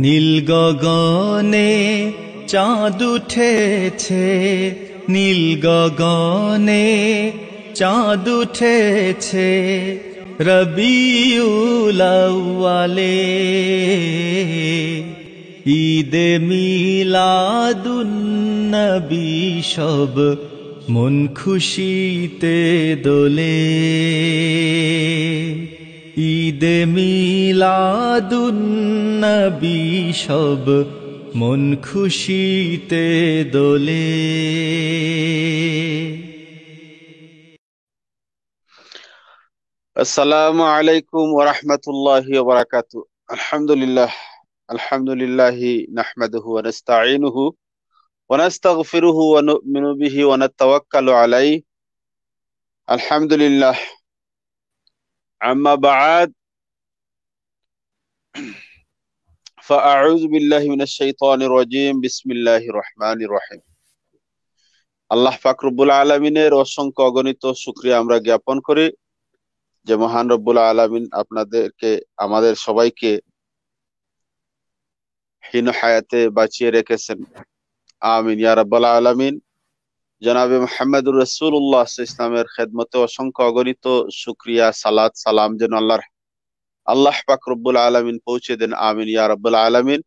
নীল গগনে চাঁদ উঠেছে, নীল গগনে চাঁদ উঠেছে, রবিউল আউয়ালে। ঈদে মিলাদুন নবী সব মন খুশিতে দোলে। ঈদে মিলাদুন নবী সব মন খুশিতে দোলে। আসসালামু আলাইকুম ওয়া রাহমাতুল্লাহি ওয়া বারাকাতুহু। আলহামদুলিল্লাহি নাহমাদুহু ওয়া নাস্তাঈনুহু ওয়া নাস্তাগফিরুহু ওয়া নু'মিনু বিহি ওয়া নাতাওয়াক্কালু আলাইহি। আলহামদুলিল্লাহ। আম্মা বা'দ, ফাআউযু বিল্লাহি মিনাশ শাইতানির রাজীম। বিসমিল্লাহির রহমানির রহিম। আল্লাহ পাক রব্বুল আলামিনের অসংখ্য অগণিত শুকরিয়া আমরা জ্ঞাপন করি যে মহান রব্বুল আলামিন আপনাদেরকে, আমাদের সবাইকে হীন হায়াতে বাঁচিয়ে রেখেছেন। আমিন ইয়া রাব্বাল আলামিন। জনাবে মুহাম্মদুর রাসূলুল্লাহ সাল্লাল্লাহু আলাইহি ওয়াসাল্লামের খেদমতে অসংখ্য অগণিত শুকরিয়া, সালাত, সালাম যেন আল্লাহ পাক রব্বুল আলামিন পৌঁছে দেন। আমিন ইয়া রাব্বাল আলামিন।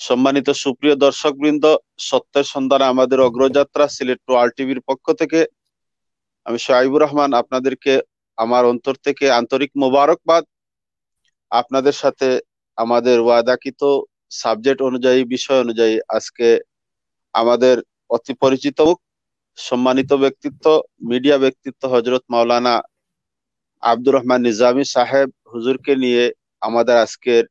সম্মানিত সুপ্রিয় দর্শকবৃন্দ, সত্যের সন্ধানে আমাদের অগ্রযাত্রা সিলেট ওয়ার্ল্ড টিভির পক্ষ থেকে আমি শোয়াইবুর রহমান আপনাদেরকে আমার অন্তর থেকে আন্তরিক মোবারকবাদ। আপনাদের সাথে আমাদের ওয়াদাকৃত সাবজেক্ট অনুযায়ী, বিষয় অনুযায়ী আজকে আমাদের অতি পরিচিত সম্মানিত ব্যক্তিত্ব, মিডিয়া ব্যক্তিত্ব হযরত মাওলানা আব্দুর রহমান নিজামী সাহেব হুজুরকে নিয়ে আমাদের আজকের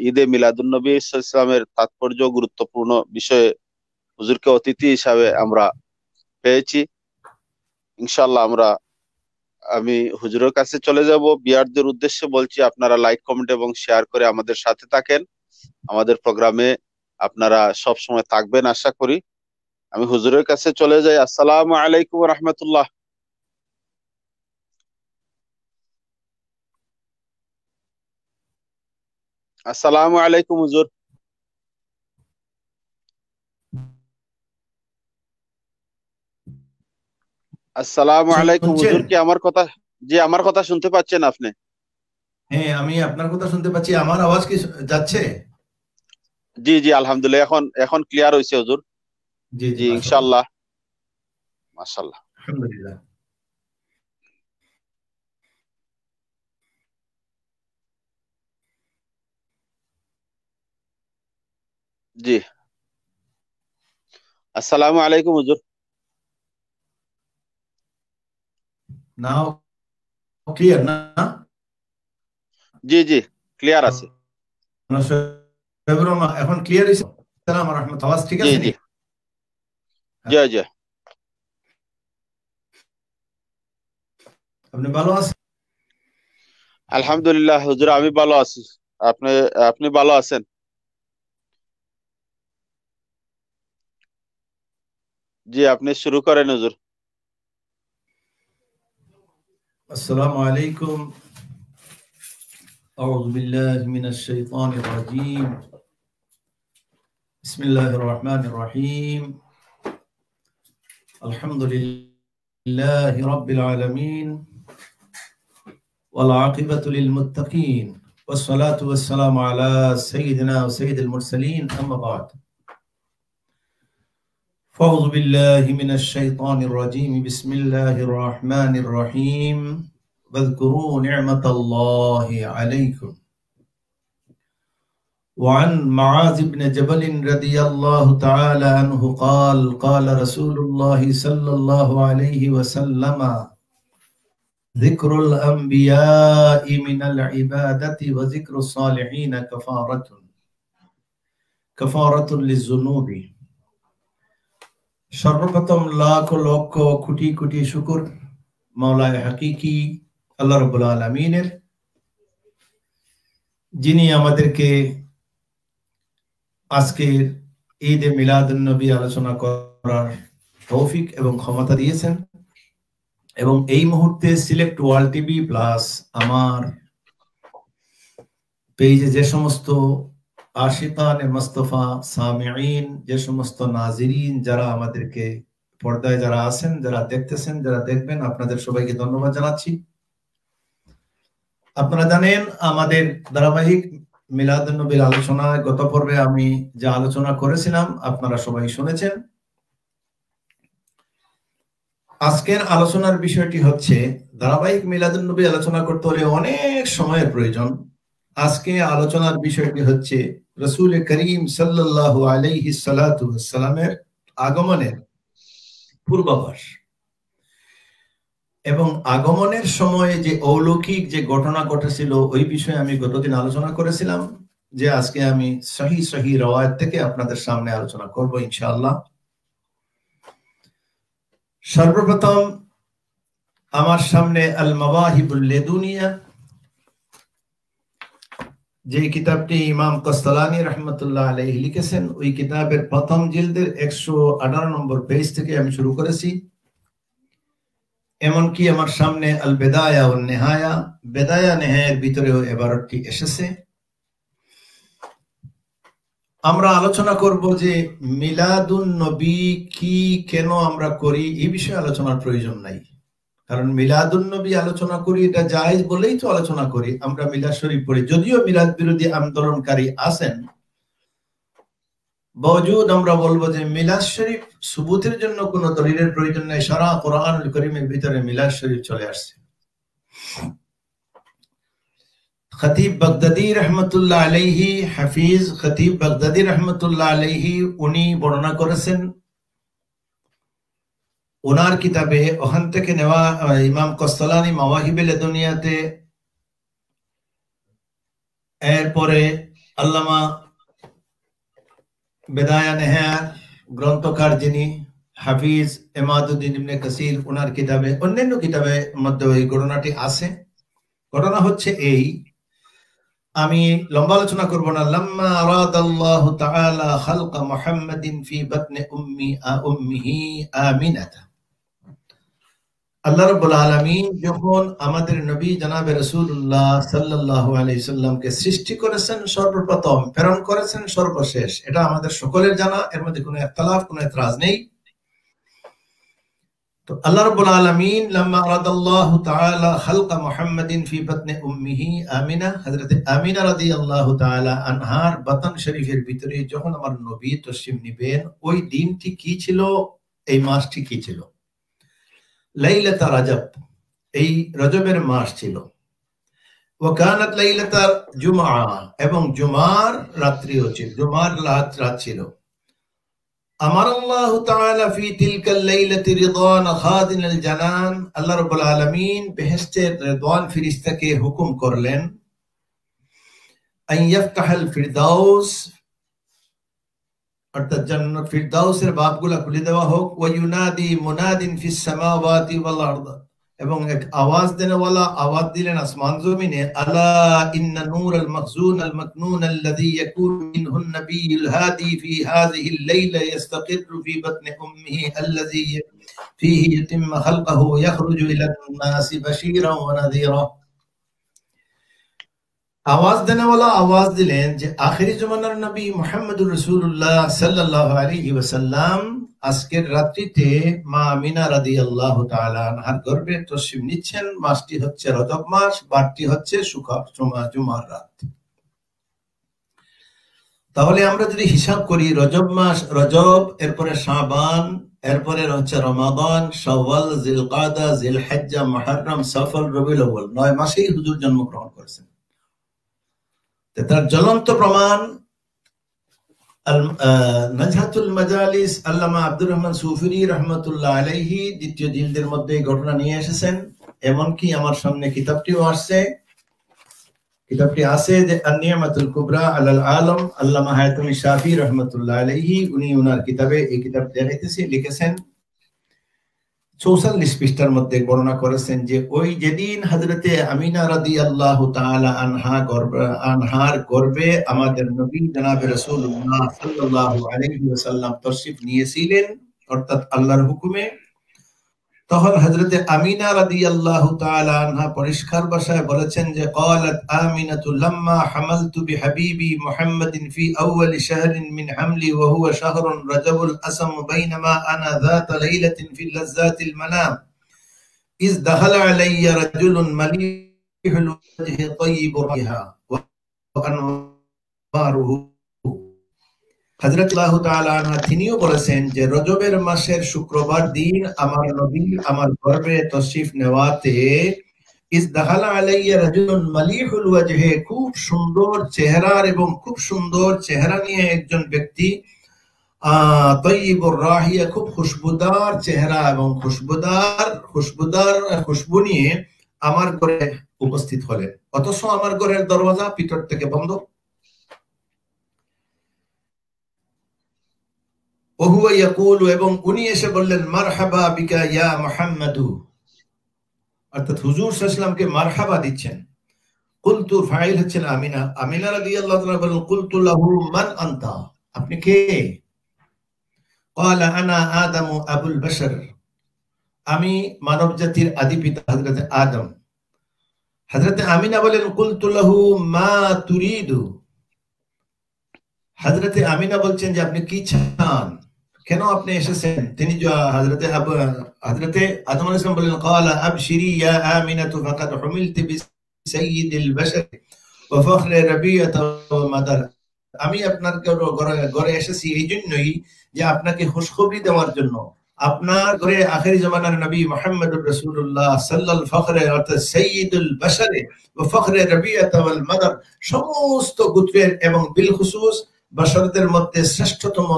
ঈদে মিলাদুন নবী সাল্লাল্লাহু আলাইহি ওয়াসাল্লামের তাৎপর্য গুরুত্বপূর্ণ বিষয়ে হুজুরকে অতিথি হিসাবে আমরা পেয়েছি। ইনশাআল্লাহ আমি হুজুরের কাছে চলে যাব। বিয়ারদের উদ্দেশ্যে বলছি, আপনারা লাইক, কমেন্ট এবং শেয়ার করে আমাদের সাথে থাকেন। আমাদের প্রোগ্রামে আপনারা সব সময় থাকবেন আশা করি। আমি হুজুরের কাছে চলে যাই। আসসালামু আলাইকুম ওয়া রাহমাতুল্লাহ। আসসালামু আলাইকুম হুজুর। আসসালামু আলাইকুম শুনছেন? হুজুর, কি আমার কথা, জি আমার কথা শুনতে পাচ্ছেন আপনি? হ্যাঁ, আমি আপনার কথা শুনতে পাচ্ছি। আমার আওয়াজ কি যাচ্ছে? জি জি, আলহামদুলিল্লাহ, এখন ক্লিয়ার হয়েছে হুজুর। জি জি, জি মাশাআল্লাহ। ইনশাআল্লাহ, মাশাআল্লাহ। আলহামদুলিল্লাহ। জি, আসসালামু আলাইকুম হুজুর। নাও ক্লিয়ার না? জি জি, ক্লিয়ার আছে। এখন ক্লিয়ার হয়েছে? আসসালামু আলাইকুম, আওয়াজ ঠিক জি আছে জি, নি? জি জি, আপনি ভালো আছেন? আলহামদুলিল্লাহ হুজুর, আমি ভালো আছি। আপনি আপনি ভালো আছেন? জি, আপনি শুরু করেন হুজুর। আসসালামু আলাইকুম। আউযু বিল্লাহি মিনাশ শাইতানির রাজীম। বিসমিল্লাহির রহমানির রহিম। আলহামদুলিল্লাহি রাব্বিল আলামিন। والعاقبة للمتقين والصلاة والسلام على سيدنا وسيد المرسلين أما بعد فأعوذ بالله من الشيطان الرجيم بسم الله الرحمن الرحيم واذكروا نعمة الله عليكم وعن معاذ بن جبل رضي الله تعالى عنه قال قال رسول الله صلى الله عليه وسلم ذكر الأنبياء من العبادة وذكر الصالحين كفارة للذنوب। সর্বপ্রথম লাখ লক্ষ কোটি কোটি শুকর মাওলায়ে হাকিকি আল্লাহ রাব্বুল আলামিনের, যিনি আমাদেরকে আজকের ঈদে মিলাদুন নবী আলোচনা করার তৌফিক এবং ক্ষমতা দিয়েছেন। এবং এই মুহূর্তে সিলেক্ট ওয়ার্ল্ড টিভি প্লাস আমার পেজে যে সমস্ত আশিকানে মুস্তাফা সামিঈন, যে সমস্ত নাজিরিন যারা আমাদেরকে পর্দায় যারা আছেন, যারা দেখতেছেন, যারা দেখবেন, আপনাদের সবাইকে ধন্যবাদ জানাচ্ছি। আপনারা জানেন আমাদের ধারাবাহিক মিলাদুন নবীর আলোচনায় গত পর্বে আমি যে আলোচনা করেছিলাম আপনারা সবাই শুনেছেন। আজকের আলোচনার বিষয়টি হচ্ছে, ধারাবাহিক মিলাদুন নবী আলোচনা করতে হলে অনেক সময়ের প্রয়োজন। আজকে আলোচনার বিষয়টি হচ্ছে রাসূল করিম সাল্লাল্লাহু আলাইহি সাল্লাতু ওয়াসসালামের আগমনের পূর্বাভাস এবং আগমনের সময়ে যে অলৌকিক যে ঘটনা ঘটেছিল ওই বিষয়ে আমি গতদিন আলোচনা করেছিলাম, যে আজকে আমি সহিহ রওয়ায়াত থেকে আপনাদের সামনে আলোচনা করব ইনশাআল্লাহ। সর্বপ্রথম আমার সামনে আল মাওয়াহিবুল লাদুনিয়া, যে কিতাবটি ইমাম কস্তালানী রাহমাতুল্লাহ আলাইহি লিখেছেন, ওই কিতাবের প্রথম জিলদের 118 নম্বর পেজ থেকে আমি শুরু করেছি। এমনকি আমার সামনে আল বেদায়া ওয়ান নিহায়া, বেদায়া নেহায়ার ভিতরেও এবারটি এসেছে। আমরা আলোচনা করব যে মিলাদুন নবী কি, কেন আমরা করি, এই বিষয়ে আলোচনার প্রয়োজন নাই। কারণ মিলাদুন নবী আলোচনা করি এটা জায়েজ বলেই তো আলোচনা করি। আমরা মিলাদ শরীফ পড়ি, যদিও মিলাদ বিরোধী আন্দোলনকারী আছেন, বাওজুদ আমরা বলবো যে মিলাদ শরীফ সুবুতের জন্য কোনো দলিলের প্রয়োজন নেই। সারা কোরআনুল কারীমের ভিতরে মিলাদ শরীফ চলে আসছে। খতিব বাগদাদি রহমতুল্লাহ আলাইহি, হাফিজ খতিব বাগদাদি রহমতুল্লাহ আলাইহি, উনি বর্ণনা করেছেন ওনার কিতাবে, ওখান থেকে নেওয়া ইমাম কস্তালানী মাওয়াহিবুল লাদুনিয়াতে। এরপরে আল্লামা বেদায়া নেহায়া গ্রন্থকার যিনি হাফিজ ইমাদুদ্দিন ইবনে কাসির, ওনার কিতাবে, অন্যান্য কিতাবের মধ্যে ওই ঘটনাটি আছে। ঘটনা হচ্ছে এই, আমি লম্বা আলোচনা করব না। লাম্মা আরাদাল্লাহু তাআলা খালকা মুহাম্মাদিন ফি বাতনি উম্মিহি আমিনাতা, আল্লাহ রাব্বুল আলামিন যখন আমাদের নবী জনাবে রাসূলুল্লাহ সাল্লাল্লাহু আলাইহি সাল্লামকে সৃষ্টি করেছেন, সর্বপ্রথম প্রেরণ করেছেন, সর্বশেষ, এটা আমাদের সকলের জানা, এর মধ্যে কোনো ইখতিলাফ, কোনো ইতরাজ নেই। তো আল্লাহ রাব্বুল আলামিন লাম্মা আরাদাল্লাহু তাআলা খালকা মুহাম্মাদিন ফি বাতনি উম্মিহি আমিনা, হযরত আমিনা রাদিয়াল্লাহু তাআলা আনহার বাতন শরীফের ভিতরে যখন আমার নবী তশরিফ নিবেন, ওই দিনটি কি ছিল, এই মাসটি কি ছিল? লাইলাতা রাজব, এই রজবের মাস ছিল। ওয়া কানাত লাইলাতা জুমআ, এবং জুমার রাত্রিও ছিল, জুমার রাত ছিল। আমার আল্লাহ তাআলা ফি তিলকাল লাইলাতি রিদওয়ান খাদিনাল জানান, আল্লাহ রাব্বুল আলামিন বেহেশতের রিদওয়ান ফেরেশতাকে হুকুম করলেন, আন ইফতাহাল ফিরদাউস, অর্থাৎ জান্নাত ফিরদাউসের বাবগুলা খুলে দেওয়া হোক। ওয়া ইউনাদি মুনাদিন ফিস সামাওয়াতি ওয়াল আরদ, এবং এক আওয়াজ দেনেওয়ালা আওয়াজ দিলেন আসমান জমিনে, আলা ইন্না নূরাল মাখজুন আল মাকনুন আল্লাযী ইয়াকুনু মিনহুন নাবিয়ুল হাদি ফি হাযিহিল লাইলা ইস্তাকিরু ফি বাতনি উম্মিহি আল্লাযী ফীহি ইউতিম্মু খালকাহু ইয়াখরুজু ইলান নাসি বাশীরান ওয়া নাযীরা। আওয়াজ দেনেওয়ালা আওয়াজ দিলেন যে আখিরি জমানার নবী মুহাম্মদুর রাসূলুল্লাহ সাল্লাল্লাহু আলাইহি ওয়াসাল্লাম আজকের রাত্রিতে মা আমিনা রাদিয়াল্লাহু তাআলা আনহার গর্ভে তশরিফ নিচ্ছেন। মাসটি হচ্ছে রজব মাস, বারটি হচ্ছে জুমার রাত। তাহলে আমরা যদি হিসাব করি, রজব মাস, রজব, এরপরে শাবান, এরপরে হচ্ছে রমাদান, শাওয়াল, জিলকাদা, জিলহজ্জা, মুহররম, সফর, রবিউল আউয়াল, 9 মাসেই হুজুর জন্মগ্রহণ করেছেন। তার জ্বলন্ত প্রমাণ নজহাতুল মাজালিস, আল্লামা আব্দুর রহমান সুফিরি রহমতুল্লাহ আলাইহি দ্বিতীয় জিলদের মধ্যে এই ঘটনা নিয়ে এসেছেন। এমনকি আমার সামনে কিতাবটিও আসছে, কিতাবটি আছে যে আন-নি'মাতুল কুবরা আলাল আলম, আল্লামা হায়াতুমি শাফি রহমতুল্লাহ আলাইহি, উনি ওনার কিতাবে এই কিতাব লিখেছেন 44 পৃষ্ঠার মধ্যে বর্ণনা করেছেন যে ওই যেদিন হযরতে আমিনা রাদিয়াল্লাহু তাআলা আনহার গর্ভে আমাদের নবী জনাবে রাসূলুল্লাহ সাল্লাল্লাহু আলাইহি ওয়াসাল্লাম তশরিফ নিয়েছিলেন, অর্থাৎ আল্লাহর হুকুমে, তখন হযরতে আমিনা রাদিয়াল্লাহু তাআলা আনহা পরিষ্কার ভাষায় বলেছেন যে قالت آمنة لما حملت بحبيبي محمد في أول شهر من حملي وهو شهر رجب الأسم بينما أنا ذات ليلة في لذات المنام إذ دخل علي رجل مليح الوجه طيب الريحة وأنواره হযরত আল্লাহু তাআলা আনহা তিনিও বলেছেন যে রজবের মাসের শুক্রবার দিন আমার নবী আমার ঘরে তশরিফ নেওয়াতে ইস দাখালা আলাইয়া রাজুলুন মালিহুল ওয়াজহে, খুব সুন্দর চেহারার এবং খুব সুন্দর চেহারা নিয়ে একজন ব্যক্তি, তাইয়িবুর রাহিয়া, খুব খুশবুদার চেহারা এবং খুশবুদার খুশবু নিয়ে আমার ঘরে উপস্থিত হলেন। অথচ আমার ঘরের দরওয়াজা ভিতর থেকে বন্ধ। ওহুয়া ইয়াকুলু, এবং উনি এসে বললেন মারহাবা বিকা ইয়া মুহাম্মাদু, অর্থাৎ হুজুর সাল্লাল্লাহু আলাইহি ওয়াসাল্লামকে মারহাবা দিচ্ছেন। কুলতু, ফাইল হচ্ছেন আমিনা। আমিনা রাদিয়াল্লাহু তাআলা বলেন কুলতু লাহু মান আনতা, আপনি কে? ক্বালা আনা আদামু আবুল বাশার, আমি মানব জাতির আদি পিতা হযরত আদম। হযরত আমিনা বলেন কুলতু লাহু মা তুরিদু, হযরত আমিনা বলছেন যে আপনি কি চান, কেন আপনি এসেছেন? তিনি হযরত আদম আলাইহিস সালাম বলেন ক্বালা আবশিরি ইয়া আমিনাতু ফাকাদ হুমিলতি বিসাইয়্যিদিল বাশার ওয়া ফখরে রাবিয়াত ওয়া মাদার, আমি আপনার ঘরে এসেছি এই জন্যই যে আপনাকে খুশখবরি দেওয়ার জন্য। আপনার ঘরে আখেরি জামানার নবী মুহাম্মদুর রাসূলুল্লাহ সাল্লাল্লাহু ফখরে অর্থাৎ সাইয়্যিদুল বাশার ওয়া ফখরে রাবিয়াত ওয়াল মাদার, সমস্ত গোত্রের এবং বিল খুসুস বাশারদের মধ্যে শ্রেষ্ঠতম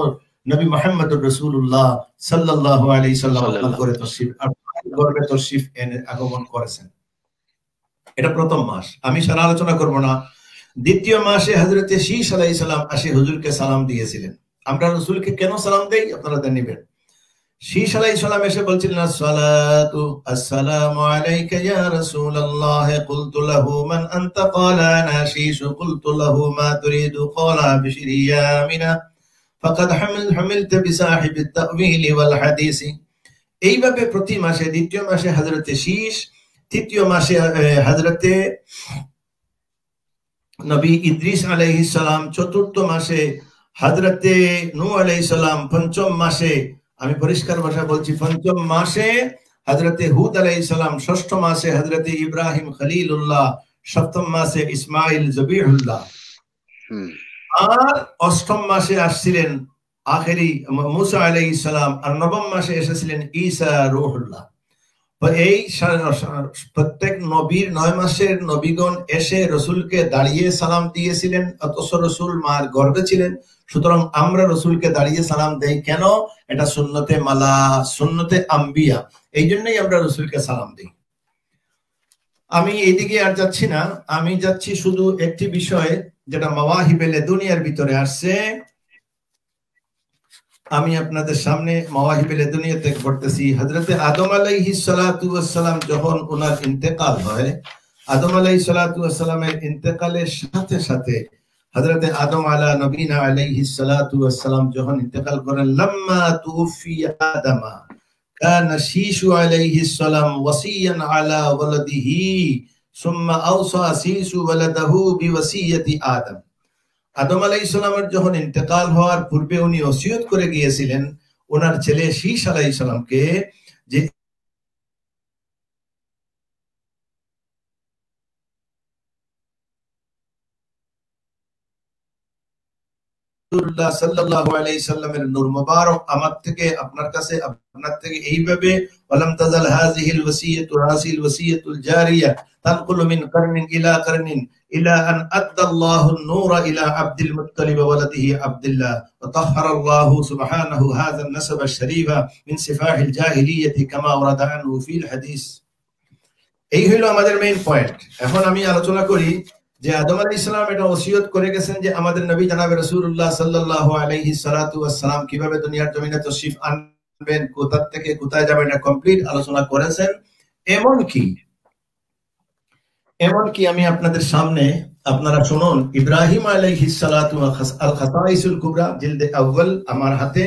নবী মুহাম্মদুর রাসূলুল্লাহ সাল্লাল্লাহু আলাইহি সাল্লাম ঘরে তশরিফ এনে আগমন করেছেন। এটা প্রথম মাস, আমি সারা আলোচনা করব না। দ্বিতীয় মাসে হযরত শীশ আলাইহিস সালাম আসে হুজুরকে সালাম দিয়েছিলেন। আমরা রাসূলকে কেন সালাম দেই আপনারা জানেন। শীশ আলাইহিস সালাম এসে বলছিলেন আসসালাতু আসসালামু আলাইকা ইয়া রাসূলুল্লাহ, কুলতু লাহু মান আনতা ক্বালা আনা শীশ, কুলতু লাহু মা তুরিদু ক্বালা বিশরি ইয়া আমিনা ফাকাদ হামিলতা বিসাহিবিত তা'ওয়িল ওয়াল হাদিস। এইভাবে প্রতি মাসে, দ্বিতীয় মাসে হযরত শীশ, তৃতীয় মাসে হযরতে নবী ইদ্রিস আলাইহিস সালাম, চতুর্থ মাসে হযরতে নূহ আলাইহিস সালাম, পঞ্চম মাসে, আমি পরিষ্কার ভাষায় বলছি, পঞ্চম মাসে হযরতে হুদ আলাইহিস সালাম, ষষ্ঠ মাসে হযরতে ইব্রাহিম খলিলুল্লাহ, সপ্তম মাসে ইসমাইল জবিহুল্লাহ, আর অষ্টম মাসে আসছিলেন আখেরি মুসা আলাইহিস সালাম, আর নবম মাসে এসেছিলেন ঈসা রূহুল্লাহ। এই প্রত্যেক নবীর 9 মাসের নবীগণ এসে রসুলকে দাঁড়িয়ে সালাম দিয়েছিলেন, অথচ রসুল মার গর্ভে ছিলেন। সুতরাং আমরা রসুলকে দাঁড়িয়ে সালাম দেই কেন? এটা সুন্নতে মালা, সুন্নতে আম্বিয়া, এই জন্যই আমরা রসুলকে সালাম দিই। আমি এইদিকে আর যাচ্ছি না, আমি যাচ্ছি শুধু একটি বিষয় যেটা মাওয়াহিবে লেদুনিয়ার ভিতরে আসছে। আমি আপনাদের সামনে মাওয়াহিবে লেদুনিয়াতে পড়তেছি। হযরতে আদম আলাইহিস সালাতু ওয়াস সালাম যখন ওনার ইন্তেকাল হয়, আদম আলাইহিস সালাতু ওয়াস সালামের ইন্তেকালের সাথে সাথে হযরতে আদম আলা নবীনা আলাইহিস সালাতু ওয়াস সালাম যখন ইন্তেকাল করেন, লাম্মা তুফিয়া আদমা কানা শীশু আলাইহিস সালাম ওয়াসিয়ান আলা ওয়ালাদিহি সুম্মা আওসা শীশু ওয়ালাদাহু বিওয়াসিয়াতি আদম। আদম আলাইহিস সালামের যখন ইন্তেকাল হওয়ার পূর্বে উনি ওসিয়ত করে গিয়েছিলেন ওনার ছেলে শীশ আলাইহিস সালামকে যে রাসূলুল্লাহ সাল্লাল্লাহু আলাইহি সাল্লামের নূর মুবারক আমার থেকে আপনার কাছে, আপনার থেকে এইভাবে ওয়ালাম তাজাল হাযিহিল ওয়াসিয়াতু হাসিল ওয়াসিয়াতুল জারিয়া তানকুলু মিন কারনিন ইলা কারনিন ইলা আন আদাল্লাহু নূরা ইলা আব্দুল মুত্তালিব ওয়ালাদিহি আব্দুল্লাহ ওয়া তাহহারাল্লাহু সুবহানাহু হাযা আন-নাসাব আশ-শরীফা মিন সিফাহিল জাহিলিয়াতি কামা ওয়ারাদা আনহু ফিল হাদিস। এই হলো আমাদের মেইন পয়েন্ট। এখন আমি আলোচনা করি যে আদম আলাইহিস সালাম এটা ওসিয়ত করে গেছেন যে আমাদের নবী জনাবে রাসূলুল্লাহ সাল্লাল্লাহু আলাইহি সাল্লাতু ওয়াস সালাম কিভাবে দুনিয়ার জমিনে তাশরিফ আনবেন, কোথা থেকে কোথায় যাবেন, এটা কমপ্লিট আলোচনা করেছেন। এমনকি আমি আপনাদের সামনে, আপনারা শুনুন, ইব্রাহিম আলাইহিস সালাতু আল খাসাইসুল কুবরা জিলদে আউয়াল, আমার হাতে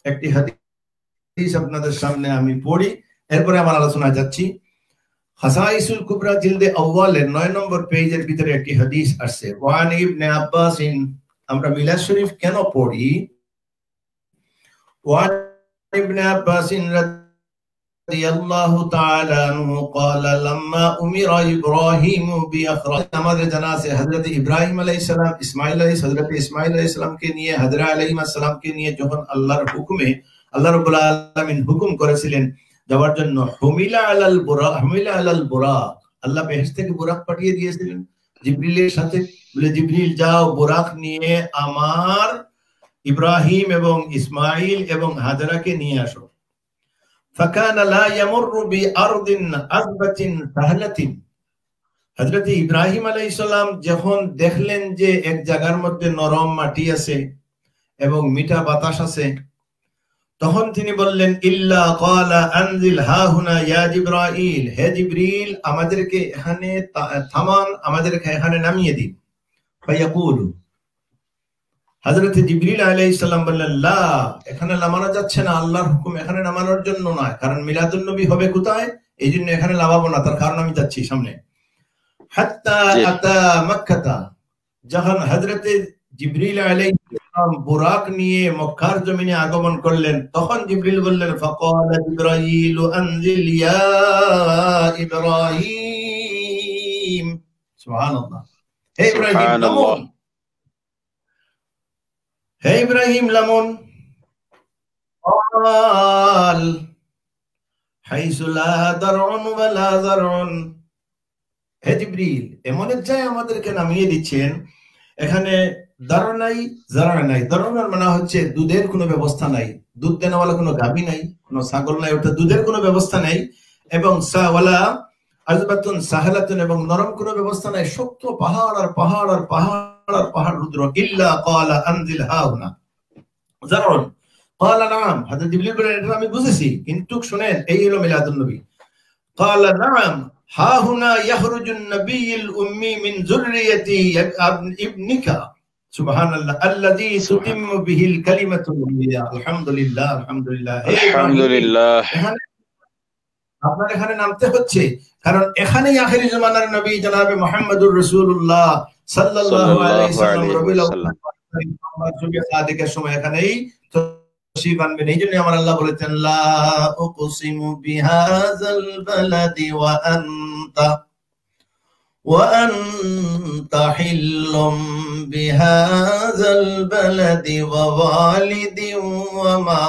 একটি হাদিস আপনাদের সামনে আমি পড়ি এরপরে আমার আলোচনায় যাচ্ছি। খাসাইসুল কুবরা জিলদে আউয়ালের 9 নম্বর পেজের ভিতরে একটি হাদিস আসছে, ওয়ান ইবনে আব্বাস, আমরা মিলাদ শরীফ কেন পড়ি? ওয়ান ইবনে আব্বাস রাদিয়াল্লাহু তাআলা আনহু قال لما امر ابراهيم باخراج, আমাদের জানা আছে হযরত ইব্রাহিম আলাইহিস সালাম হযরত ইসমাঈল আলাইহিস সালামকে নিয়ে, হাজরা আলাইহিস সালামকে নিয়ে যখন আল্লাহর হুকুমে আল্লাহ রাব্বুল আলামিন হুকুম করেছিলেন যাওয়ার জন্য, হুমিলা আলাল বুরাক, আল্লাহ বেহেশত থেকে বুরাক পাঠিয়ে দিয়েছিলেন জিবরিলের সাথে, বলে জিবরিল যাও বুরাক নিয়ে আমার ইব্রাহিম এবং ইসমাঈল এবং হাজরাকে নিয়ে আসো। ফাকানা লা ইয়ামুরু বিআরদিন আযবাতিন সাহলাতিন, হযরত ইব্রাহিম আলাইহিস সালাম যখন দেখলেন যে এক জায়গার মধ্যে নরম মাটি আছে এবং মিঠা বাতাস আছে, তখন তিনি বললেন ইল্লা ক্বালা আনজিল হাহুনা ইয়া জিবরাইল, হে জিবরিল আমাদেরকে এখানে থামান, আমাদেরকে এখানে নামিয়ে দিন। ফায়াকুলু, হযরত জিবরিল আলাইহিস সালাম বললেন লা, এখানে নামানো যাচ্ছে না, আল্লাহর হুকুম এখানে নামানোর জন্য নয়, কারণ মিলাদুন নবী হবে কোথায়, এইজন্য এখানে নামাবো না, তার কারণ আমি যাচ্ছি সামনে। হাত্তা আতা মক্কাতা, যখন হযরত জিবরিল আলাইহিস সালাম বুরাক নিয়ে মক্কার জমিনে আগমন করলেন, তখন জিবরিল বললেন ফাকালা জিবরাইল আনজিল ইয়া ইব্রাহিম, সুবহানাল্লাহ, হে ইব্রাহিম নামুন, হে ইব্রাহিম লামুন। قال حيث لا درع ولا زرع, হে জিবরিল এমন এক জায়গায় আমাদেরকে নামিয়ে দিচ্ছেন এখানে দার নাই জারা নাই। দারুনের মানে হচ্ছে দুধের কোনো ব্যবস্থা নাই, দুধ দেনেওয়ালা কোনো গাভী নাই, কোনো ছাগল নাই, অর্থাৎ দুধের কোনো ব্যবস্থা নাই, এবং সাওয়ালা আজবাতুন সাহালাতুন, এবং নরম কোনো ব্যবস্থা নাই, শক্ত পাহাড় আর পাহাড় আর পাহাড় আর পাহাড় রুদ্র। ইল্লা ক্বালা আনজিল হাউনা জারউন ক্বালা নাম, হযরত জিবরিল বলেন এটা আমি বুঝেছি, কিন্তু শুনেন এই হলো মিলাদুন নবী। ক্বালা নাম হাহুনা ইয়াখরুজুন নাবিয়ুল উম্মি মিন যুররিয়াতি ইবনিকা, সুবহানাল্লাহ আল্লাযী তুতিম্মু বিহিল কালিমাতুল ইয়া, আলহামদুলিল্লাহ আলহামদুলিল্লাহ, আলহামদুলিল্লাহ। আপনার এখানে নামতে হচ্ছে কারণ এখানেই আখিরি জামানার নবী জনাবে মুহাম্মদুর রাসূলুল্লাহ সাল্লাল্লাহু আলাইহি ওয়াসাল্লাম রবিউল আউয়াল সাদিকের সময় এখানেই তশরীফ আনবেন। এইজন্য আমার আল্লাহ বলেছেন লা উকসিমু বিহাযাল বালাদি ওয়া আনতা হিল্লুম বিহাযাল বালাদি ওয়া ওয়ালিদিন ওয়া মা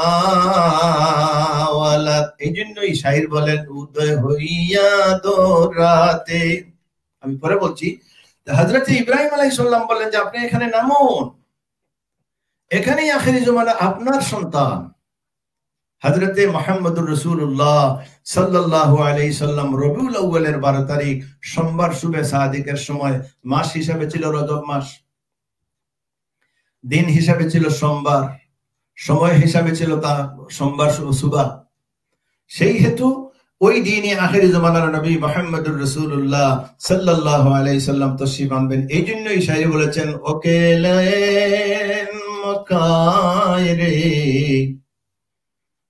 ওয়ালাদ। এইজন্যই শায়র বলেন উদয় হইয়া দোরাতে, আমি পরে বলছি, হযরত ইব্রাহিম আলাইহিস সালাম বললেন যে আপনি এখানে নামুন, এখানেই আখিরি জামানা আপনার সন্তান হযরতে মুহাম্মদুর রাসূলুল্লাহ সাল্লাল্লাহু আলাইহি সাল্লাম রবিউল আউয়ালের 12 তারিখ সোমবার শুবে সাদিকের সময়, মাস হিসাবে ছিল রজব মাস, দিন হিসাবে ছিল সোমবার, সময় হিসাবে ছিল তা সোমবার সুবা। সেই হেতু ওই দিনে আখিরি জামানার নবী মুহাম্মদুর রাসূলুল্লাহ সাল্লাল্লাহু আলাইহি সাল্লাম তশরীফ আনবেন। এই জন্যই শায়র বলেছেন ওকে লেন মক্কায় রে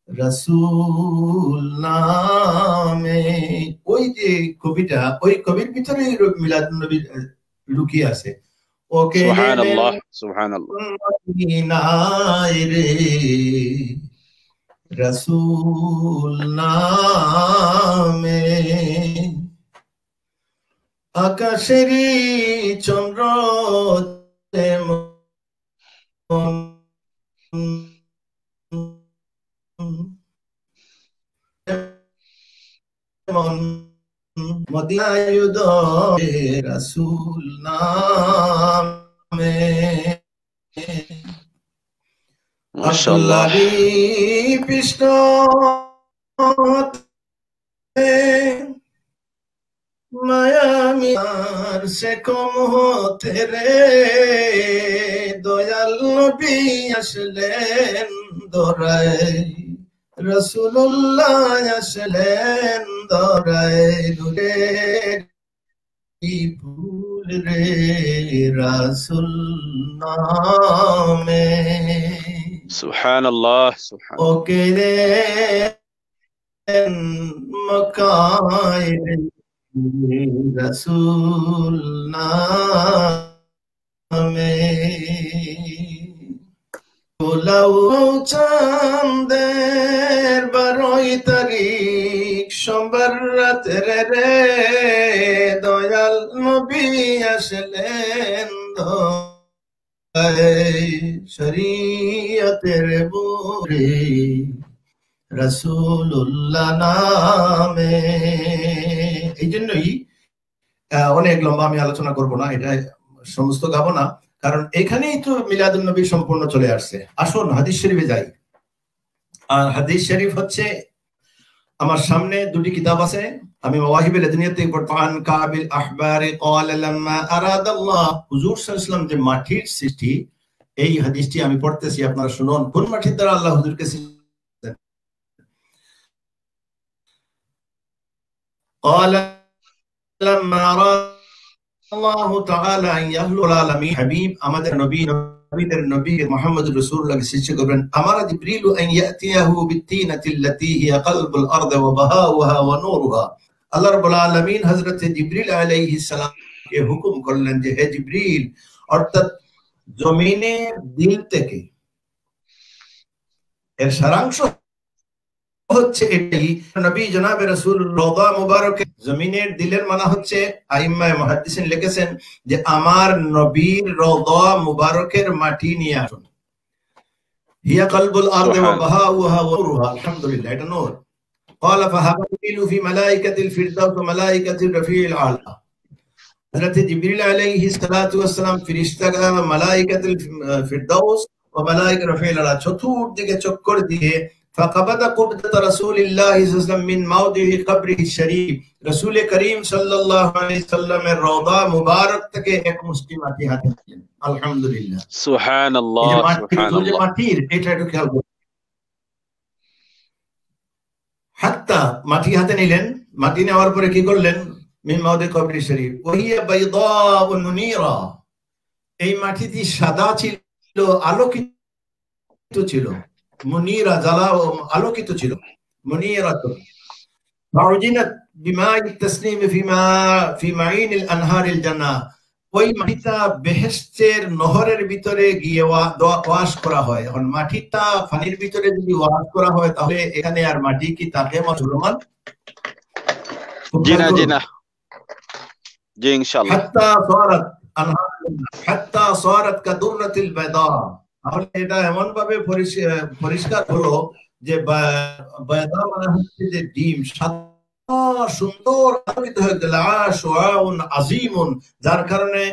রাসূল নামে। ওই যে কবিটা, ওই কবির ভিতরে মিলাদুন নবী লুকিয়ে আছে। ওকে সুবহানাল্লাহ সুবহানাল্লাহ মদিনায় রে রাসূল নামে, আকাশেরই চন্দ্র মদিনায় উদয় রাসূল নামে। মাশাআল্লাহ পৃষ্ঠ মায়ামিয়ার সে কম হতে রে দয়াল নবী আসলেন দোরায়, রাসূলুল্লাহ আসলেন দোরায়, দূরে ফুল রে রাসূল নামে। সুবহানাল্লাহ সুবহানাল্লাহ। ওকে রে মক্কায় রাসূল নামে পোলাও চাঁদের 12 তারিখ সোমবার রাতের রে দয়াল নবী আসলেন শরীয়তের বুরে রাসূলুল্লাহ নামে। এই জন্যই অনেক লম্বা আমি আলোচনা করব না, এটা সমস্ত গাবো না, কারণ এখানেই তো মিলাদুন নবী সম্পূর্ণ চলে আসছে। আসুন হাদিস শরীফে যাই। আর হাদিস শরীফ হচ্ছে আমার সামনে দুটি কিতাব আছে। আমি মাওয়াহিবুল লাদুনিয়া থেকে পড়তাম কাবিল আহবারি ক্বালা লাম্মা আরাদাল্লাহ, হুজুর সাল্লাল্লাহু আলাইহি ওয়াসাল্লাম যে মাটির সৃষ্টি, এই হাদিসটি আমি পড়তেছি, আপনারা শুনুন। কোন মাটির দ্বারা আল্লাহ হুজুরকে সৃষ্টি? ক্বালা লাম্মা আল্লাহু তাআলা ইয়াহলুল আলামিন, হাবিব আমাদের নবী, নবীদের নবী মুহাম্মদ রাসূলুল্লাহকে সৃষ্টি করবেন। আমারা জিবরিল আন ইয়াতিয়াহু বিত্তিনাতি আল্লাতী হিয়া কলবুল আরদ ওয়া বাহাউহা ওয়া নূরুহা। আল্লাহ রাব্বুল আলামিন হযরত জিবরিল আলাইহিস সালামকে হুকুম করলেন যে হে জিবরিল, অর্থাৎ জমিনের দিল থেকে, এর সারাংশ হচ্ছে এটাই, নবী জনাবে রাসূল রওজা মুবারকে জমিনের দিলের মানে হচ্ছে, আইম্মায়ে মুহাদ্দিসিন লিখেছেন যে আমার নবীর রওজা মুবারকের মাটি নিয়ে আসুন। হিয়া কলবুল আরদি ওয়া বাহাউহা ওয়া নূরুহা, আলহামদুলিল্লাহ, এটা নূর। قال فهبل في ملائكة الفردوس وملائكة الرفيع الأعلى। হযরত জিবরিল আলাইহিস সালাতু ওয়াস সালাম ফেরেশতাগণ মালায়েকাতুল ফিরদাউস ও মালায়েকাতুর রফিউল আলা চতুর্দিকে চক্কর দিয়ে فقبض قبضة رسول الله صلى الله عليه وسلم من موضع قبره الشريف, রাসূল করিম সাল্লাল্লাহু আলাইহি সাল্লামের রওজা মুবারক থেকে এক মুষ্টি মাটি হাতে নিলেন। আলহামদুলিল্লাহ, সুবহানাল্লাহ, সুবহানাল্লাহ। মাটির এটা একটু খেয়াল করুন। হাত্তা মাটি হাতে নিলেন, মাটি নেওয়ার পরে কি করলেন? মিন মাওদি কবরি শরীফ ওহিয়া বাইদাউ মুনীরা, এই মাটিটি সাদা ছিল, আলোকিত ছিল। মুনীরা জ্বালা আলোকিত ছিল, মুনীরাত মাউজিনাত বিমাই তাসনিম ফি মাইনিল আনহারিল জান্নাহ। ওই মাটিটা বেহেশতের নহরের ভিতরে গিয়ে ওয়াশ করা হয়। এখন মাটিটা পানির ভিতরে যদি ওয়াশ করা হয় তাহলে এখানে আর মাটি কি তাকে মুসলমান? জি না, জি না, জি ইনশাআল্লাহ। হাত্তা সারাত কাদুররাতিল বাইদা, তাহলে এটা এমন ভাবে পরিষ্কার হলো যে বাইদা মানে হচ্ছে যে ডিম, সাদা সুন্দর আলোকিত হয়ে গেল, আশুআউন আযীমুন, যার কারণে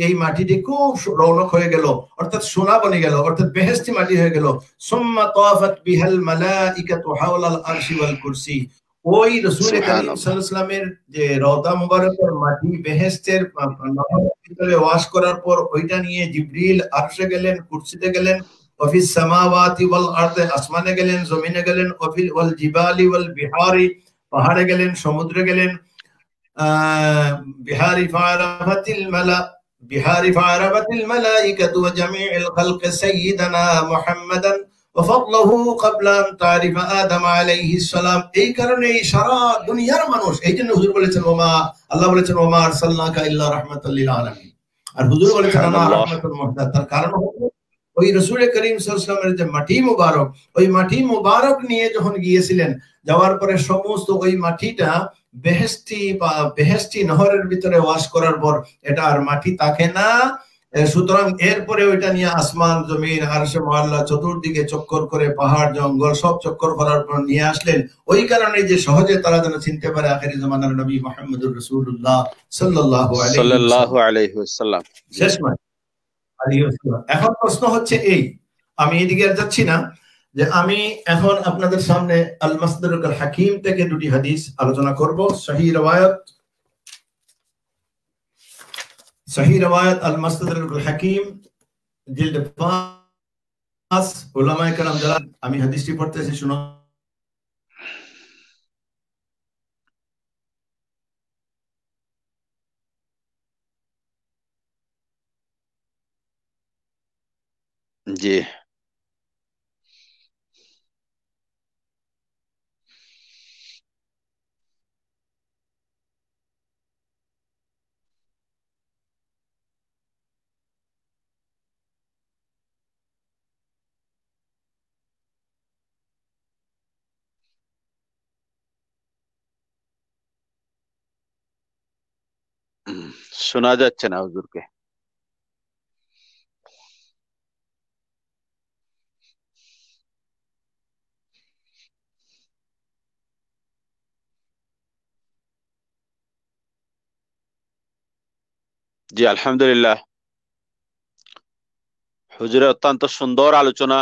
এই মাটিটি খুব রৌনক হয়ে গেল, অর্থাৎ সোনা বনে গেল, অর্থাৎ বেহেশতি মাটি হয়ে গেল। সুম্মা তাফাত বিহাল মালাইকাতু হাওলাল আরশি ওয়াল কুরসি, ওই রাসূল করিম সাল্লাল্লাহু আলাইহি ওয়াসাল্লামের যে রওজা মুবারকের মাটি বেহেশতের ভিতরে ওয়াশ করার পর ওইটা নিয়ে জিবরিল আরশে গেলেন, কুরসিতে গেলেন, ওয়াফিস সামাওয়াতি ওয়াল আরদে, আসমানে গেলেন, জমিনে গেলেন, ওয়াফিল ওয়াল জিবালি ওয়াল বিহারি, পাহাড়ে গেলেন, সমুদ্রে গেলেন। বিহারি ফারাফাতিল মালাইকাতু ওয়া জামিউল খালক সাইয়্যিদানা মুহাম্মাদান ওয়াফাদলুহু ক্বাবলা আন তারিফা আদম আলাইহিস সালাম। এই কারণে সারা দুনিয়ার মানুষ, এই জন্য হুজুর বলেছেন আল্লাহ বলেছেন ওমা আরসালনাকা ইল্লা রাহমাতাল লিল আলামিন, আর হুজুর বলেছেন আনা রাহমাতুল মুহদাত। তার কারণ হলো ওই রাসূল করিম সাল্লাল্লাহু আলাইহি ওয়াসাল্লামের যে মাটি মুবারক, ওই মাটি মুবারক নিয়ে যখন গিয়েছিলেন, যাওয়ার পরে সমস্ত ওই মাটিটা বেহেশতি নহরের ভিতরে ওয়াশ করার পর এটা আর মাটি থাকে না। সুতরাং এরপরে ওইটা নিয়ে আসমান, জমিন, আরশে মুআল্লা চতুর্দিকে চক্কর করে, পাহাড় জঙ্গল সব চক্কর করার পর নিয়ে আসলেন। ওই কারণে যে সহজে তারা যেন চিনতে পারে আখিরি জামানার নবী মুহাম্মদুর রাসূলুল্লাহ সাল্লাল্লাহু আলাইহি ওয়াসাল্লাম। শেষ নয়। এখন প্রশ্ন হচ্ছে এই, আমি এদিকে আর যাচ্ছি না, যে আমি এখন আপনাদের সামনে আল মাসদারুল হাকিম থেকে দুটি হাদিস আলোচনা করব। সহিহ রওয়ায়াত আল মাসদারুল হাকিম জিলদ 5, উলামায়ে কেরাম যারা, আমি হাদিসটি পড়তেছি, শুনুন। জি। শোনা যাচ্ছে না হুজুরকে। জি আলহামদুলিল্লাহ, হুজুরের অত্যন্ত সুন্দর আলোচনা।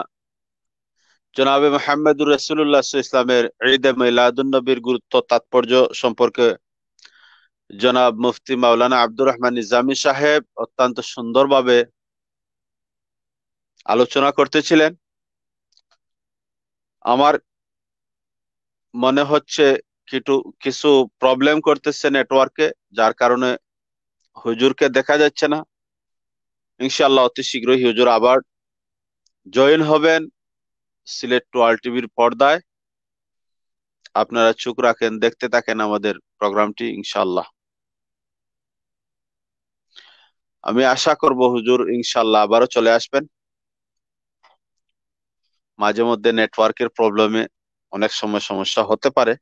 জনাবে মুহাম্মদুর রাসূলুল্লাহ সাল্লাল্লাহু আলাইহি ইসলামের ঈদে মিলাদুন নবীর গুরুত্ব তাৎপর্য সম্পর্কে জনাব মুফতি মাওলানা আব্দুর রহমান নিজামী সাহেব অত্যন্ত সুন্দরভাবে আলোচনা করতেছিলেন। আমার মনে হচ্ছে কিছু প্রবলেম করতেছে নেটওয়ার্কে, যার কারণে হুজুরকে দেখা যাচ্ছে না। ইনশাআল্লাহ অতি শীঘ্রই হুজুর আবার জয়েন হবেন সিলেট ওয়ার্ল্ড টিভির পর্দায়। আপনারা চোখ রাখেন, দেখতে থাকেন আমাদের প্রোগ্রামটি ইনশাআল্লাহ। আমি আশা করব হুজুর ইনশাআল্লাহ আবারও চলে আসবেন। মাঝে মধ্যে নেটওয়ার্কের প্রবলেমে অনেক সময় সমস্যা হতে পারে।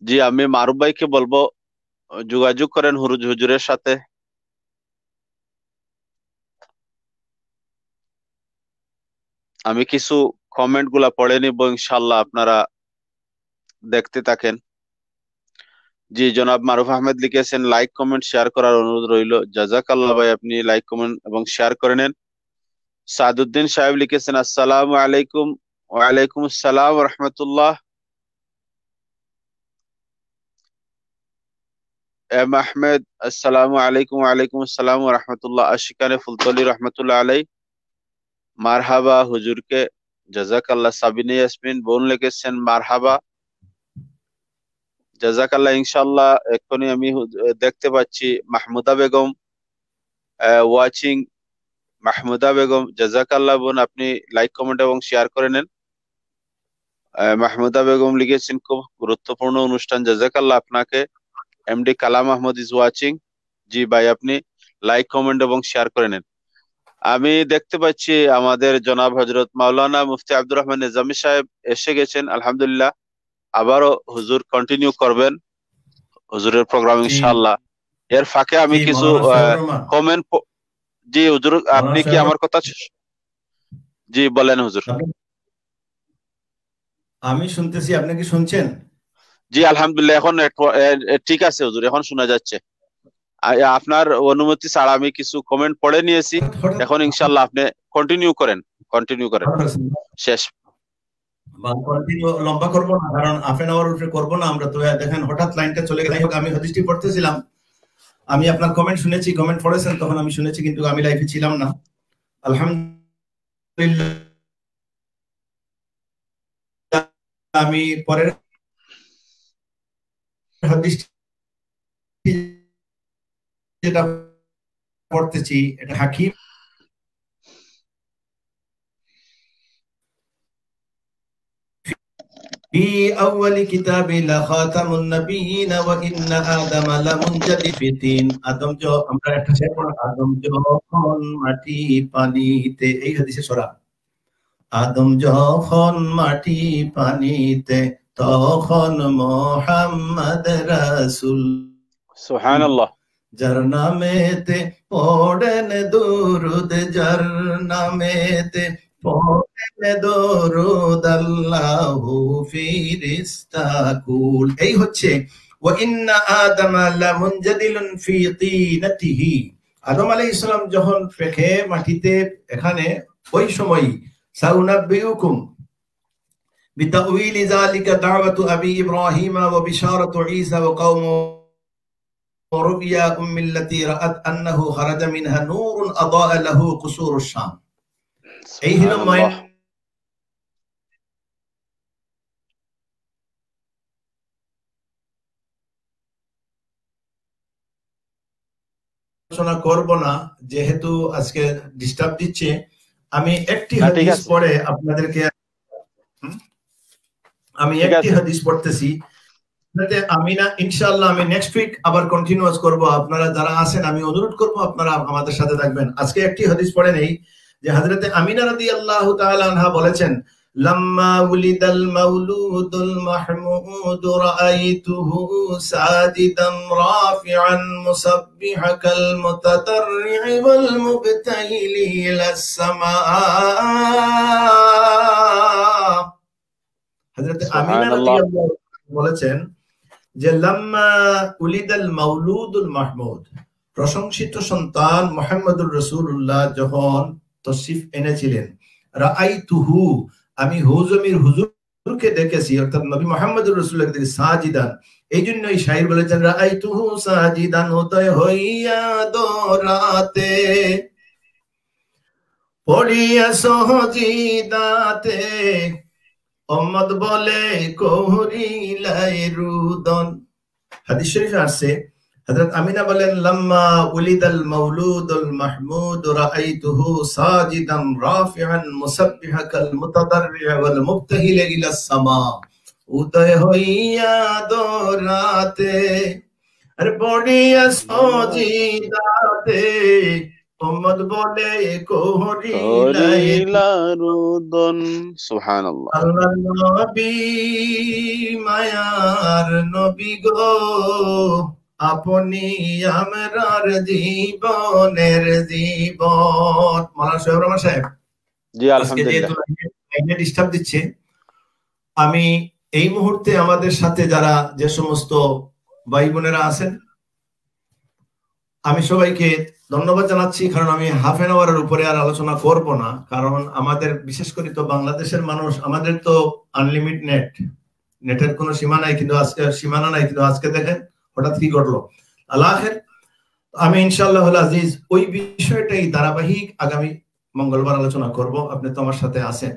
জি, আমি মারুফ ভাইকে বলবো যোগাযোগ করেন হুজুরের সাথে। আমি কিছু কমেন্ট গুলা পড়ে নিব ইনশাআল্লাহ, আপনারা দেখতে থাকেন। জি, জনাব মারুফ আহমেদ লিখেছেন লাইক কমেন্ট শেয়ার করার অনুরোধ রইল। জাযাকাল্লাহ ভাই, আপনি লাইক কমেন্ট এবং শেয়ার করে নেন। সাদউদ্দিন সাহেব লিখেছেন আসসালামু আলাইকুম। ওয়ালাইকুম আসসালাম ওয়া রাহমাতুল্লাহ। এম আহমেদ আসসালামু আলাইকুম। ওয়ালাইকুম আসসালাম ওয়া রাহমাতুল্লাহ। আশিকানে ফুলতলি রহমতুল্লাহ আলাই, মারহাবা হুজুরকে জাযাকাল্লাহ। সাবিনা ইয়াসমিন বোন লিখেছেন মারহাবা, জাযাকাল্লাহ। ইনশাআল্লাহ এখনই আমি দেখতে পাচ্ছি মাহমুদা বেগম ওয়াচিং। মাহমুদা বেগম, জাযাকাল্লাহ বোন, আপনি লাইক কমেন্ট এবং শেয়ার করে নেন। মাহমুদা বেগম লিখেছেন খুব গুরুত্বপূর্ণ অনুষ্ঠান, জাযাকাল্লাহ আপনাকে। MD Kalam Ahmad is watching. জি ভাই, আপনি লাইক কমেন্ট এবং শেয়ার করে নেন। আমি দেখতে পাচ্ছি আমাদের জনাব হযরত মাওলানা মুফতি আব্দুর রহমান নিজামী সাহেব এসে গেছেন আলহামদুলিল্লাহ। আবারও হুজুর কন্টিনিউ করবেন হুজুরের প্রোগ্রাম ইনশাআল্লাহ। এর ফাঁকে আমি কিছু কমেন্ট। জি হুজুর, আপনি কি আমার কথা? জি বলেন হুজুর। আমি শুনতেছি, আপনি কি শুনছেন? জি আলহামদুলিল্লাহ, এখন ঠিক আছে হুজুর, এখন শোনা যাচ্ছে। আপনার অনুমতি ছাড়া আমি কিছু কমেন্ট পড়ে নিয়েছি। এখন ইনশাআল্লাহ আপনি কন্টিনিউ করেন শেষ। লম্বা করবো না, কারণ হাফ এন আওয়ার উপরে করবো না আমরা তো। দেখেন হঠাৎ লাইনটা চলে গেল। আমি হাদিসটি পড়তেছিলাম, আমি আপনার কমেন্ট শুনেছি, কমেন্ট পড়েছেন তখন আমি শুনেছি, কিন্তু আমি লাইভে ছিলাম না। আলহামদুলিল্লাহ, আমি পরের হাদিসটি যেটা পড়তেছি এটা হাকিম في أول كتاب لخاتم النبيين وإن آدم لمنجد في الدين। আদম আমরা একটা শেয়ার করব, আদম যখন মাটি পানিতে, এই হাদিসে সরা। আদম যখন মাটি পানিতে তখন মুহাম্মদ রাসূল সুবহানাল্লাহ, যার নামেতে পড়েন দুরুদ, যার নামেতে পড়েন দুরুদ আল্লাহু ফিরিস্তা কুল। এই হচ্ছে ওয়া ইন্না আদামা লামুনজাদিলুন ফি তিনাতিহি। আদম আলাইহিস সালাম যখন ফেখে মাটিতে, এখানে ওই সময় সাউনাব্বিউকুম বিতাউইলি যালিকা দাওয়াতু আবি ইব্রাহিম ওয়া বিশারাতু ঈসা ওয়া কওমু ورؤيا أم التي رأت أنه خرج منها نور أضاء له قصور الشام। এই হলো আলোচনা করব না, যেহেতু আজকে ডিস্টার্ব দিচ্ছে। আমি একটি হাদিস পড়ে আপনাদেরকে, আমি একটি হাদিস পড়তেছি। আমিনা ইনশাআল্লাহ আমি নেক্সট উইক আবার কন্টিনিউয়াস করব। আপনারা যারা আছেন আমি অনুরোধ করব আপনারা আমাদের সাথে থাকবেন। আজকে একটি হাদিস পড়ে নেই যে হযরতে আমিনা রাদিয়াল্লাহু তাআলা আনহা বলেছেন, লাম্মা উলিদাল মাউলুদুল মাহমুদ রাআইতুহু সাজিদান রাফিআন মুসাব্বিহাকাল মুতাদাররি ওয়াল মুবতাহিলি ইলাস সামা। হযরতে আমিনা রাদিয়াল্লাহু বলেছেন যে লাম্মা উলিদাল মাউলুদুল মাহমুদ, প্রশংসিত সন্তান মুহাম্মদুর রাসূলুল্লাহ যখন তশরিফ এনেছিলেন, রাআইতুহু, আমি হুজুরকে দেখেছি, অর্থাৎ নবী মুহাম্মদুর রাসূলুল্লাহকে দেখেছি, সাজিদান, এই জন্যই শায়র বলেছেন রাআইতুহু সাজিদান, উদয় হইয়া দোরাতে পড়িয়া সহজিদাতে উম্মত বলে কোহরিলাই রুদন। হাদিস শরীফে আছে হযরত আমিনা বলেন লাম্মা উলিদাল মাউলুদুল মাহমুদ রাআইতুহু সাজিদান রাফিআন মুসাব্বিহাকাল মুতাদাররি ওয়াল মুবতাহিল ইলাস সামা, উদয় হইয়া দোরাতে আর পড়িয়া সজিদাতে উম্মত বলে কোহরিলাই রুদন। সুবহানাল্লাহ। আল্লাহর নবী মায়ার নবী গো, আপনি আমরার জীবনের জীবন। মাওলানা সোহেব রহমান সাহেব, জি আলহামদুলিল্লাহ। ডিস্টার্ব দিচ্ছে। আমি এই মুহূর্তে আমাদের সাথে যারা যে সমস্ত ভাই বোনেরা আছেন আমি সবাইকে ধন্যবাদ জানাচ্ছি, কারণ আমি হাফ এন আওয়ারের উপরে আর আলোচনা করব না, কারণ আমাদের বিশেষ করে তো বাংলাদেশের মানুষ, আমাদের তো আনলিমিটেড নেটের কোনো সীমা নাই, কিন্তু আজকে সীমানা নাই, কিন্তু আজকে দেখেন হঠাৎ কি ঘটলো। আল্লাহের আমি ইনশাআল্লাহ আজিজ ওই বিষয়টাই ধারাবাহিক আগামী মঙ্গলবার আলোচনা করব। আপনি তো আমার সাথে আছেন।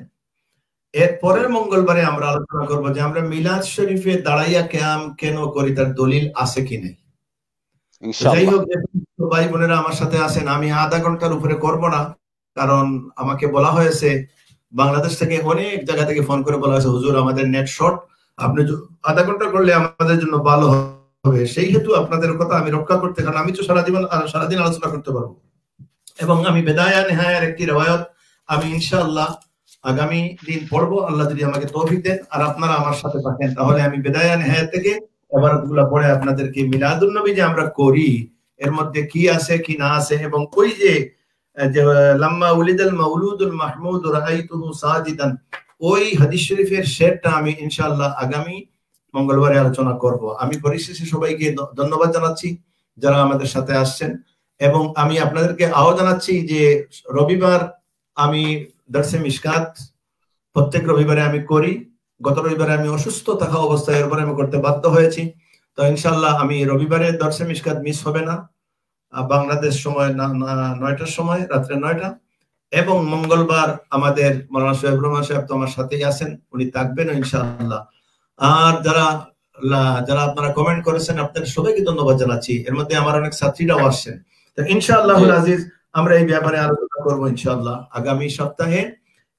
এর পরের মঙ্গলবারে আমরা আলোচনা করব যে আমরা মিলাদ শরীফে দাঁড়াইয়া কিয়াম কেন করি, তার দলিল আছে কি নাই। যাই হোক, ভাই বোনেরা আমার সাথে আছেন, আমি আধা ঘন্টার উপরে করব না, কারণ আমাকে বলা হয়েছে বাংলাদেশ থেকে অনেক জায়গা থেকে ফোন করে বলা হয়েছে হুজুর আমাদের নেট শর্ট, আপনি আধা ঘন্টা করলে আমাদের জন্য ভালো হবে। সেই হেতু আপনাদের কথা আমি রক্ষা করতে, কারণ আমি তো সারাদিন আলোচনা করতে পারবো। এবং আমি বেদায়া নেহায়ার একটি রওয়ায়াত আমি ইনশাআল্লাহ আগামী দিন পড়বো, আল্লাহ যদি আমাকে তৌফিক দেন আর আপনারা আমার সাথে থাকেন, তাহলে আমি বেদায়া নেহায়াত থেকে এবারগুলা পড়ে আপনাদেরকে মিলাদুন নবী যে আমরা করি এর মধ্যে কি আছে কি না আছে, এবং ওই যে লাম্মা উলিদাল মাউলুদুল মাহমুদ রাআইতুহু সাজিদান, ওই হাদিস শরীফের শেরটা আমি ইনশাআল্লাহ আগামী মঙ্গলবারে আলোচনা করব। আমি পরিশেষে সবাইকে ধন্যবাদ জানাচ্ছি যারা আমাদের সাথে আসছেন, এবং আমি আপনাদেরকে আহ্বান জানাচ্ছি যে রবিবার আমি দরসে মিশকাত প্রত্যেক রবিবারে আমি করি। গত রবিবারে আমি অসুস্থ থাকা অবস্থায় এরপরে আমি করতে বাধ্য হয়েছি, তো ইনশাআল্লাহ আমি রবিবারে দরসে মিশকাত মিস হবে না, বাংলাদেশ সময় 9টার সময়, রাত্রে 9টা। এবং মঙ্গলবার আমাদের মাওলানা সোহেব রহমান সাহেব তো আমার সাথেই আছেন, উনি থাকবেন ইনশাআল্লাহ। আর যারা আপনারা কমেন্ট করেছেন আপনাদের সবাইকে ধন্যবাদ জানাচ্ছি। এর মধ্যে আমার অনেক ছাত্রীরাও আসছেন, তো ইনশাআল্লাহুল আজিজ আমরা এই ব্যাপারে আলোচনা করবো ইনশাআল্লাহ আগামী সপ্তাহে।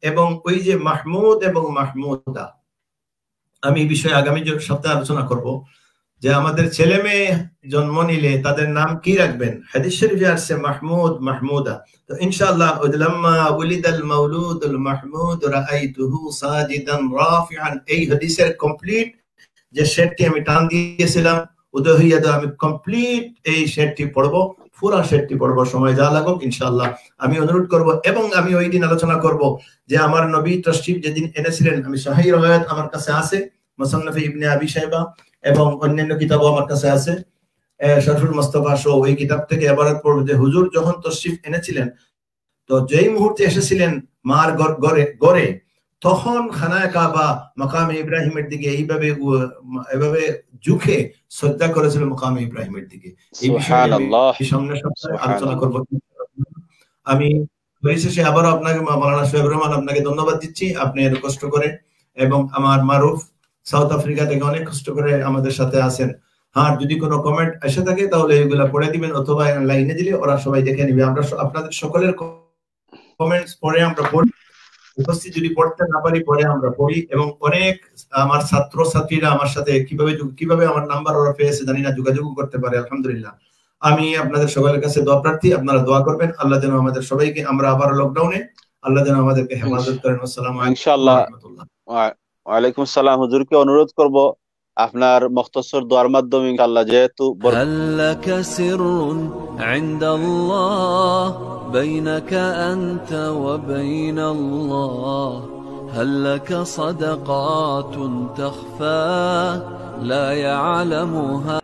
এবং ওই যে মাহমুদ এবং মাহমুদা, আমি এই বিষয়ে আগামী সপ্তাহে আলোচনা করব যে আমাদের ছেলে মেয়ে জন্ম নিলে তাদের নাম কি রাখবেন। হাদিস শরীফে আছে মাহমুদ মাহমুদা, তো ইনশাআল্লাহ লাম্মা উলিদাল মাউলুদুল মাহমুদ রাআইতুহু সাজিদান রাফিআন, এই হাদিসের কমপ্লিট যে শেরটি আমি টান দিয়েছিলাম উদয় হইয়া, আমি কমপ্লিট এই শেরটি পড়বো, পুরা শেরটি পড়বো, সময় যা লাগুক ইনশাআল্লাহ আমি অনুরোধ করব। এবং আমি ওই দিন আলোচনা করব যে আমার নবী তশরিফ যেদিন এনেছিলেন, আমি সহিহ রওয়ায়াত আমার কাছে আছে, মুসান্নাফে ইবনে আবি শাইবা এবং অন্যান্য কিতাবও আমার কাছে আছে, শরফুল মুস্তাফা সহ ওই কিতাব থেকে ইবারত পড়ব যে হুজুর যখন তশরিফ এনেছিলেন, তো যেই মুহূর্তে এসেছিলেন মার গড়ে, তখন খানায়ে কাবা মাকামে ইব্রাহিমের দিকে এইভাবে ঝুঁকে শ্রদ্ধা করেছিলেন মাকামে ইব্রাহিমের দিকে। এই বিষয়ে সামনে সপ্তাহে আলোচনা করব। আমি পরিশেষে আবারও আপনাকে মাওলানা সোহেব রহমান আপনাকে ধন্যবাদ দিচ্ছি, আপনি এত কষ্ট করে, এবং আমার মারুফ সাউথ আফ্রিকা থেকে অনেক কষ্ট করে আমাদের সাথে আছেন। হ্যাঁ, যদি কোনো কমেন্ট এসে থাকে তাহলে এগুলা পড়ে দিবেন, অথবা লাইনে দিলে ওরা সবাই দেখে নিবে। আমরা আপনাদের সকলের কমেন্টস পড়ে আমরা পড়ি উপস্থিত যদি পড়তে না পারি পরে আমরা পড়ি। এবং অনেক আমার ছাত্র ছাত্রীরা আমার সাথে কিভাবে আমার নাম্বার ওরা পেয়েছে জানি না, যোগাযোগ করতে পারে। আলহামদুলিল্লাহ, আমি আপনাদের সকলের কাছে দোয়া প্রার্থী, আপনারা দোয়া করবেন আল্লাহ যেন আমাদের সবাইকে, আমরা আবার লকডাউনে, আল্লাহ যেন আমাদেরকে হেফাজত করেন। আসসালামু আলাইকুম ইনশাআল্লাহ। ওয়া রাহমাতুল্লাহ। ওয়ালাইকুম আসসালাম। হুজুরকে অনুরোধ করব আপনার মুখতাসর দোয়ার মাধ্যমে ইনশাআল্লাহ, যেহেতু هل لك سر عند الله بينك أنت وبين الله هل لك صدقات تخفى لا يعلمها